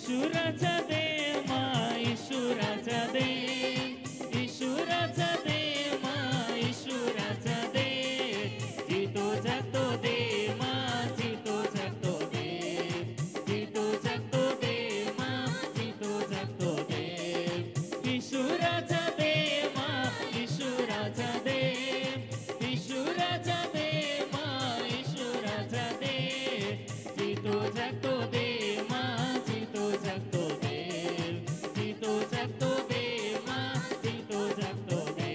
ईश्वराचा देव मा ईश्वराचा देव ईश्वराचा देव मा ईश्वराचा देव जितो जगतो देव मा जितो जगतो देव जितो जगतो देव मा जितो जगतो देव ईश्वराचा देव मा ईश्वराचा देव ईश्वराचा देव मा ईश्वराचा देव जितो जगतो देव मा जितो जगतो देव जितो जगतो देव मा जितो जगतो देव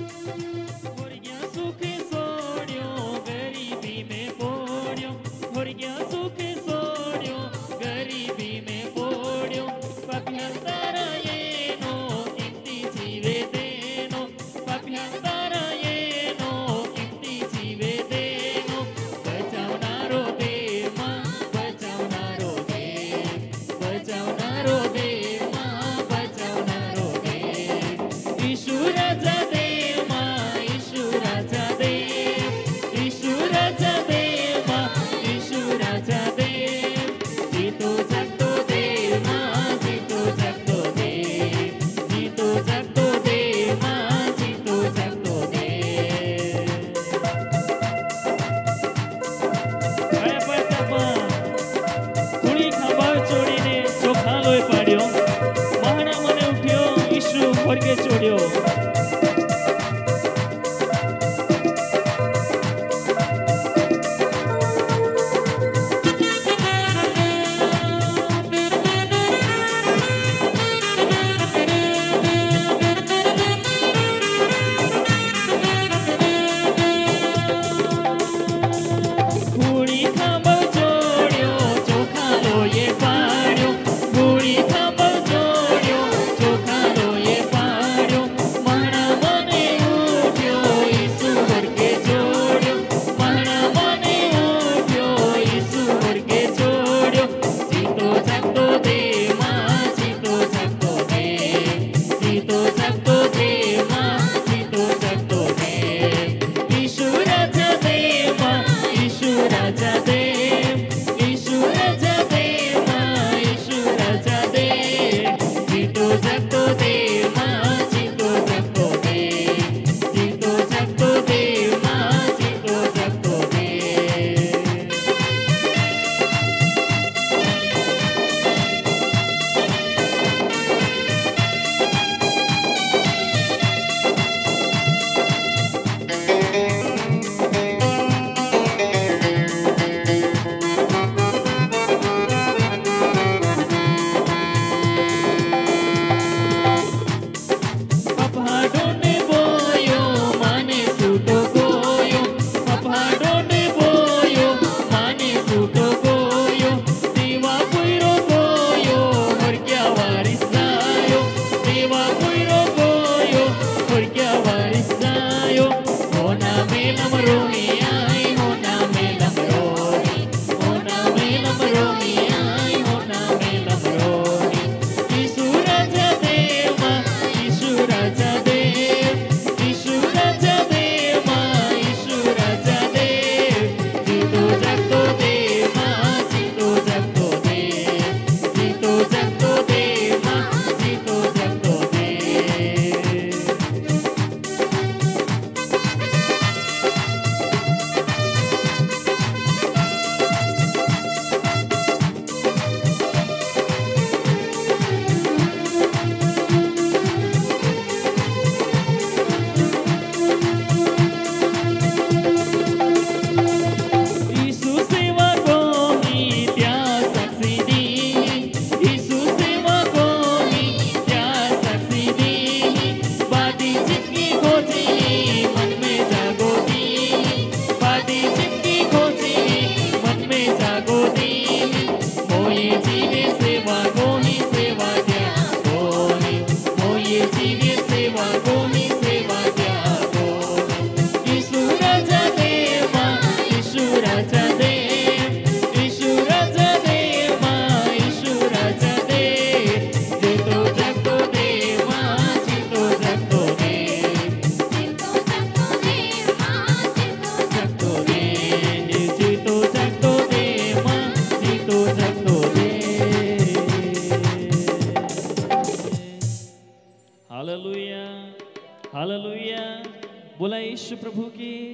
भुरग्यां सुख सोड्यो गरीबी में पोड्यो भुरग्यां सुख सोड्यो गरीबी में पोड्यो पाप्यांतारा येनो किमती जीवे देनो पाप्यांतारा येनो किमती जीवे देनो बचावनारो देव मा बचावनारो देव मा बचावनारो देव ईश्वराचा देव मा ईश्वराचा देव ईश्वराचा देव मा ईश्वराचा देव यीशु प्रभु की।